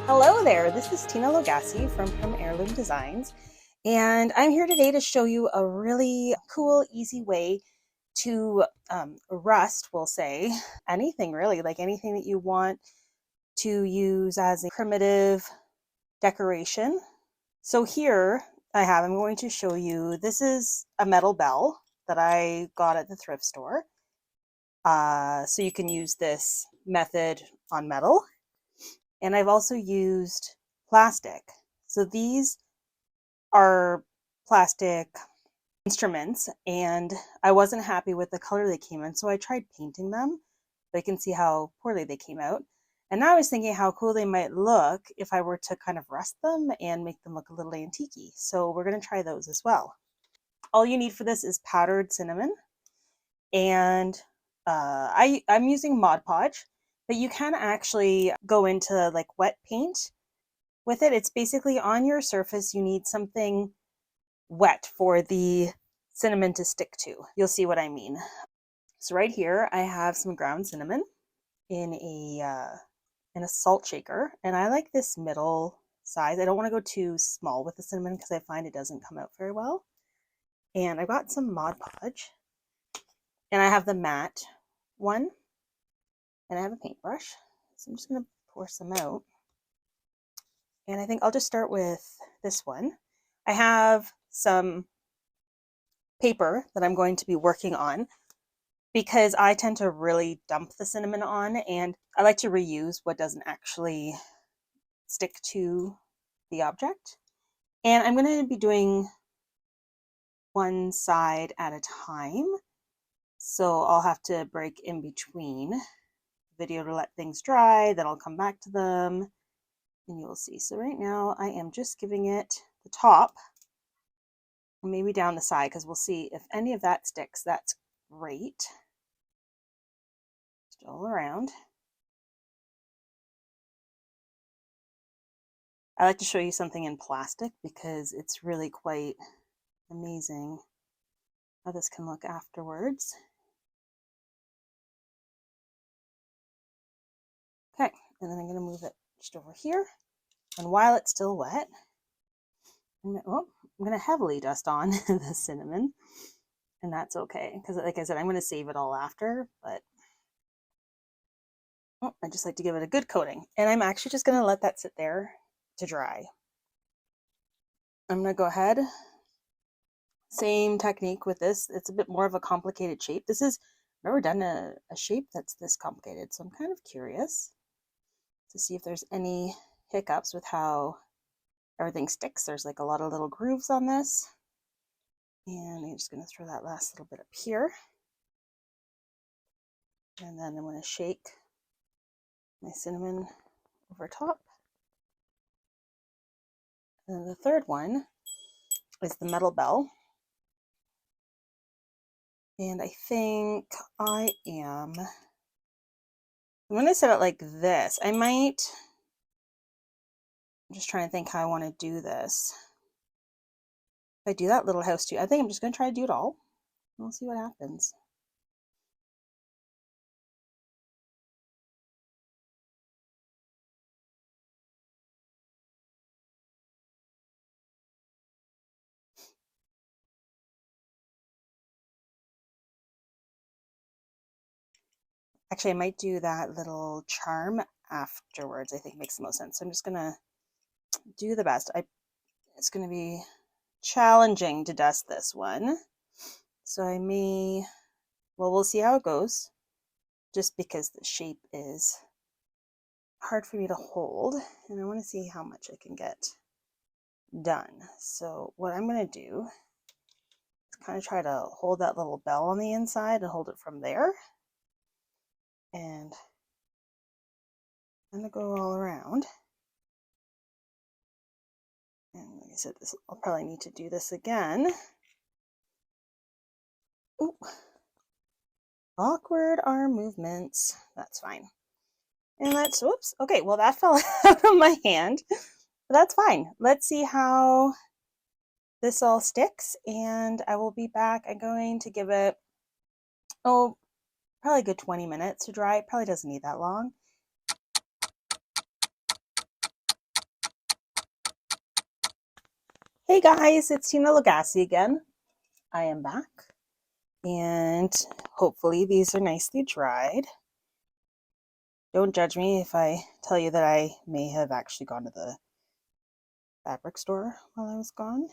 Hello there, this is Tina Logassi from Heirloom Designs, and I'm here today to show you a really cool, easy way to rust, we'll say, anything really, like anything that you want to use as a primitive decoration. So here I'm going to show you, this is a metal bell that I got at the thrift store. So you can use this method on metal. And I've also used plastic. So these are plastic instruments, and I wasn't happy with the color they came in, so I tried painting them. But you can see how poorly they came out. And now I was thinking how cool they might look if I were to kind of rust them and make them look a little antique-y. So we're going to try those as well. All you need for this is powdered cinnamon, and I'm using Mod Podge, but you can actually go into like wet paint with it. It's basically on your surface, you need something wet for the cinnamon to stick to. You'll see what I mean. So right here, I have some ground cinnamon in a salt shaker, and I like this middle size. I don't want to go too small with the cinnamon because I find it doesn't come out very well. And I got some Mod Podge, and I have the matte one, and I have a paintbrush. So I'm just going to pour some out. And I think I'll just start with this one. I have some paper that I'm going to be working on because I tend to really dump the cinnamon on, and I like to reuse what doesn't actually stick to the object. And I'm going to be doing one side at a time. So I'll have to break in between video to let things dry, then I'll come back to them and you'll see. So right now I am just giving it the top, maybe down the side, because we'll see if any of that sticks. That's great. Still around. I like to show you something in plastic because it's really quite amazing how this can look afterwards. Okay, and then I'm going to move it just over here. And while it's still wet, I'm going to heavily dust on the cinnamon. And that's okay, because like I said, I'm going to save it all after, but I just like to give it a good coating. And I'm actually just going to let that sit there to dry. I'm going to go ahead. Same technique with this. It's a bit more of a complicated shape. I've never done a shape that's this complicated, so I'm kind of curious to see if there's any hiccups with how everything sticks. There's like a lot of little grooves on this. And I'm just going to throw that last little bit up here. And then I'm going to shake my cinnamon over top. And then the third one is the metal bell. And I think I'm going to set it like this. I'm just trying to think how I want to do this. If I do that little house too, I think I'm just going to try to do it all. We'll see what happens. Actually, I might do that little charm afterwards. I think makes the most sense. So I'm just going to do the best. It's going to be challenging to dust this one. So we'll see how it goes, just because the shape is hard for me to hold, and I want to see how much I can get done. So what I'm going to do is kind of try to hold that little bell on the inside and hold it from there. And I'm going to go all around. And like I said, I'll probably need to do this again. Ooh. Awkward arm movements. That's fine. And whoops. Okay, well that fell out of my hand. But that's fine. Let's see how this all sticks, and I will be back. I'm going to give it, probably a good 20 minutes to dry. It probably doesn't need that long. Hey guys, it's Tina Lagasse again. I am back and hopefully these are nicely dried. Don't judge me if I tell you that I may have actually gone to the fabric store while I was gone.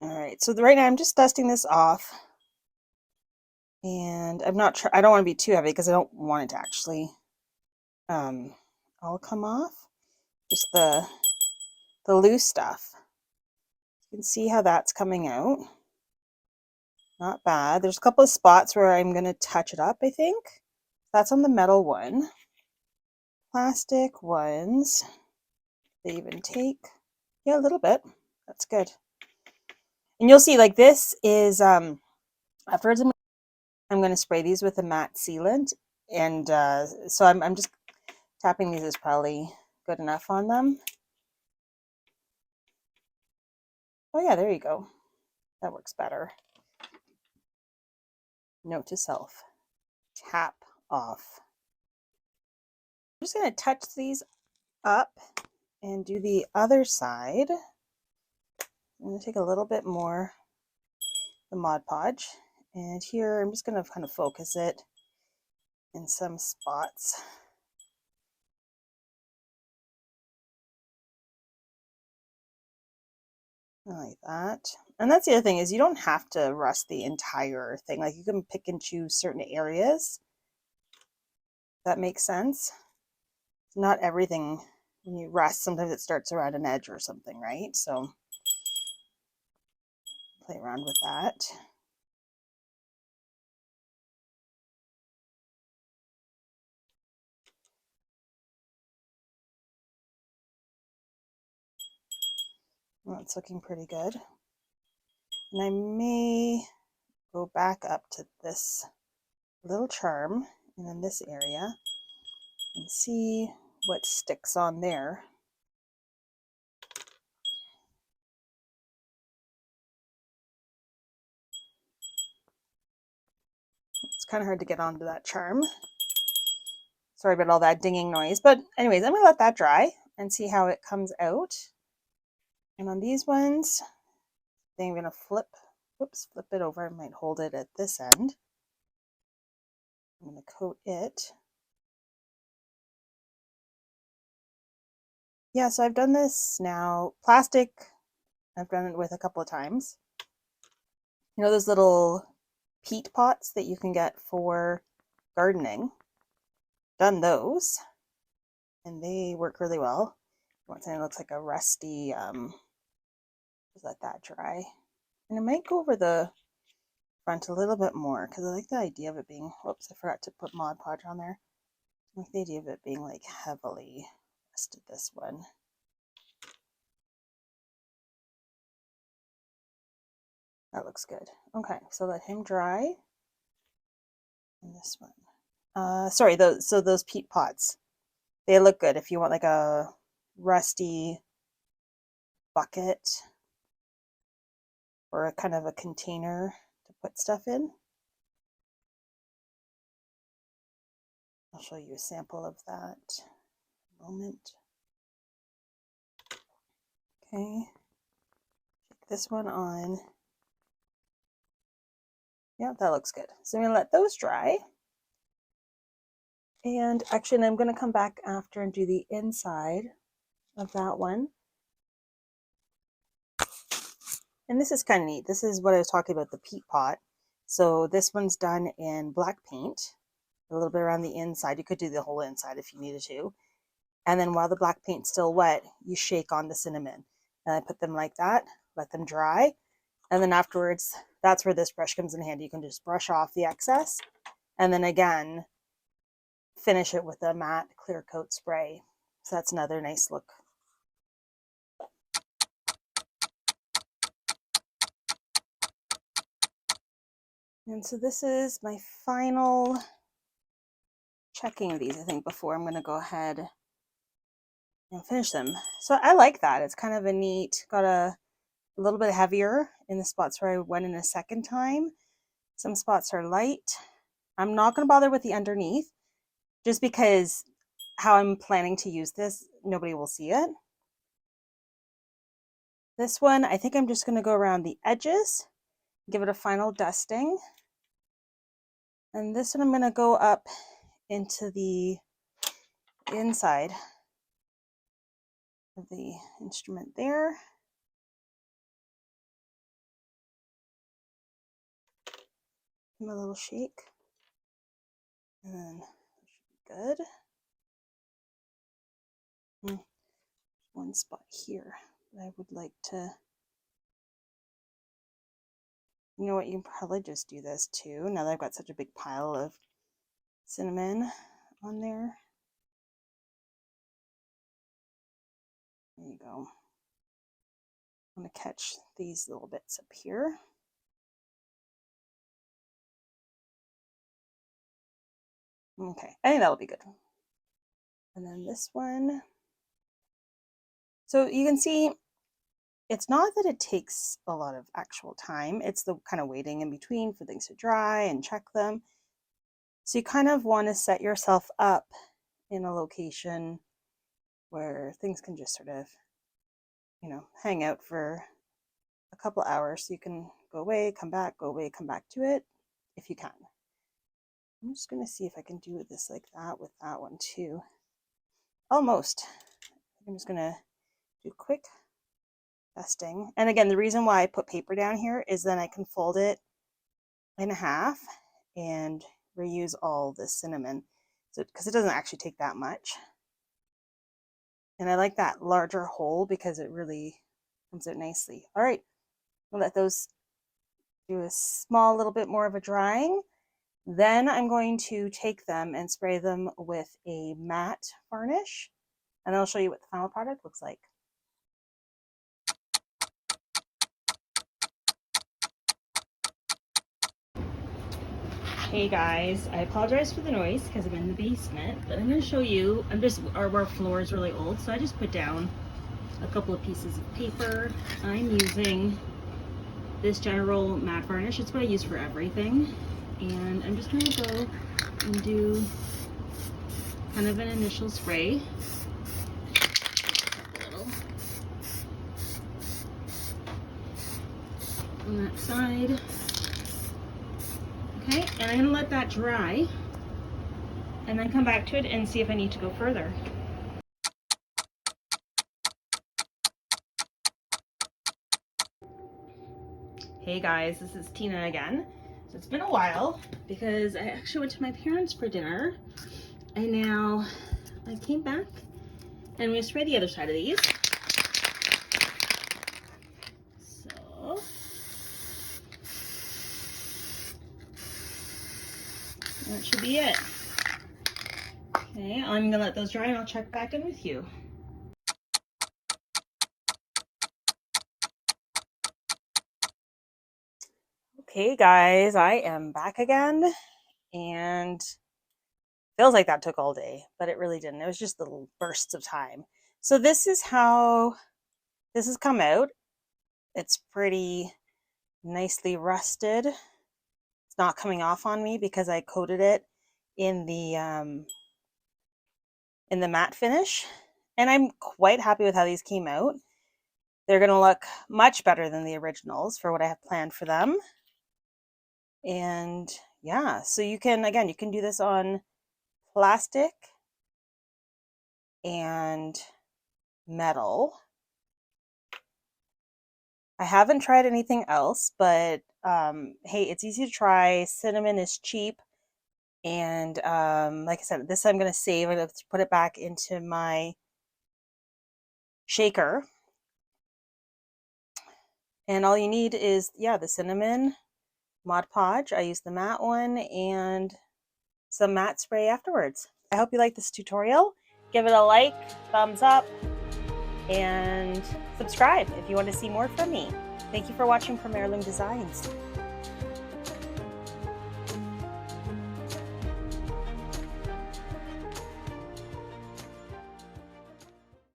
All right, so right now I'm just dusting this off and I don't want to be too heavy because I don't want it to actually all come off. Just the loose stuff. You can see how that's coming out. Not bad. There's a couple of spots where I'm going to touch it up, I think. That's on the metal one. Plastic ones, they even take, yeah, a little bit. That's good. And you'll see, like, this is, afterwards I'm going to spray these with a matte sealant. And so I'm just tapping these is probably good enough on them. Oh yeah, there you go. That works better. Note to self, tap off. I'm just going to touch these up and do the other side. I'm going to take a little bit more the Mod Podge, and here I'm just going to kind of focus it in some spots. Like that. And that's the other thing, is you don't have to rust the entire thing. Like, you can pick and choose certain areas. That makes sense. Not everything, when you rust, sometimes it starts around an edge or something, right? So play around with that. Well, it's looking pretty good. And I may go back up to this little charm and in this area and see what sticks on there. It's kind of hard to get onto that charm. Sorry about all that dinging noise, but anyways, I'm gonna let that dry and see how it comes out. And on these ones, then I'm gonna flip it over. I might hold it at this end. I'm gonna coat it. Yeah, so I've done this now. Plastic, I've done it with a couple of times. You know those little peat pots that you can get for gardening? Done those, and they work really well. You want something that looks like a rusty, just let that dry. And I might go over the front a little bit more because I like the idea of it being, whoops, I forgot to put Mod Podge on there. I like the idea of it being like heavily rusted, this one. That looks good. Okay, so let him dry. And this one. Sorry, those peat pots. They look good if you want like a rusty bucket or a kind of a container to put stuff in. I'll show you a sample of that in a moment. Okay, take this one on. Yeah, that looks good. So I'm gonna let those dry. And actually, I'm gonna come back after and do the inside of that one. And this is kind of neat. This is what I was talking about, the peat pot. So this one's done in black paint, a little bit around the inside. You could do the whole inside if you needed to. And then while the black paint's still wet, you shake on the cinnamon. And I put them like that, let them dry. And then afterwards, that's where this brush comes in handy. You can just brush off the excess. And then again, finish it with a matte clear coat spray. So that's another nice look. And so this is my final checking of these, I think, before I'm going to go ahead and finish them. So I like that. It's kind of a neat, got a little bit heavier in the spots where I went in a second time. Some spots are light. I'm not going to bother with the underneath just because how I'm planning to use this, nobody will see it. This one, I think I'm just going to go around the edges, give it a final dusting. And this one I'm going to go up into the inside of the instrument there. Give it a little shake. And then that should be good. One spot here that I would like to, you know what, you can probably just do this too, now that I've got such a big pile of cinnamon on there. There you go. I'm going to catch these little bits up here. Okay, I think that'll be good. And then this one. So you can see, it's not that it takes a lot of actual time. It's the kind of waiting in between for things to dry and check them. So you kind of want to set yourself up in a location where things can just sort of, you know, hang out for a couple hours. So you can go away, come back, go away, come back to it if you can. I'm just going to see if I can do this like that with that one too. Almost. I'm just going to do quick dusting. And again, the reason why I put paper down here is then I can fold it in half and reuse all the cinnamon. So, because it doesn't actually take that much. And I like that larger hole because it really comes out nicely. All right, we'll let those do a small little bit more of a drying. Then I'm going to take them and spray them with a matte varnish, and I'll show you what the final product looks like. Hey guys, I apologize for the noise because I'm in the basement, but I'm going to show you, our floor is really old, so I just put down a couple of pieces of paper. I'm using this General matte varnish. It's what I use for everything. And I'm just going to go and do kind of an initial spray. A little on that side. Okay, and I'm going to let that dry and then come back to it and see if I need to go further. Hey guys, this is Tina again. So it's been a while because I actually went to my parents for dinner, and now I came back and I'm going to spray the other side of these. So that should be it. Okay, I'm going to let those dry and I'll check back in with you. Okay guys, I am back again, and feels like that took all day, but it really didn't. It was just little bursts of time. So this is how this has come out. It's pretty nicely rusted. It's not coming off on me because I coated it in the matte finish, and I'm quite happy with how these came out. They're going to look much better than the originals for what I have planned for them. And yeah, so you can, again, you can do this on plastic and metal. I haven't tried anything else, but hey, it's easy to try. Cinnamon is cheap. And like I said, this I'm going to save. I'm going to put it back into my shaker. And all you need is, yeah, the cinnamon, Mod Podge. I use the matte one, and some matte spray afterwards. I hope you like this tutorial. Give it a like, thumbs up, and subscribe if you want to see more from me. Thank you for watching from Heirloom Designs.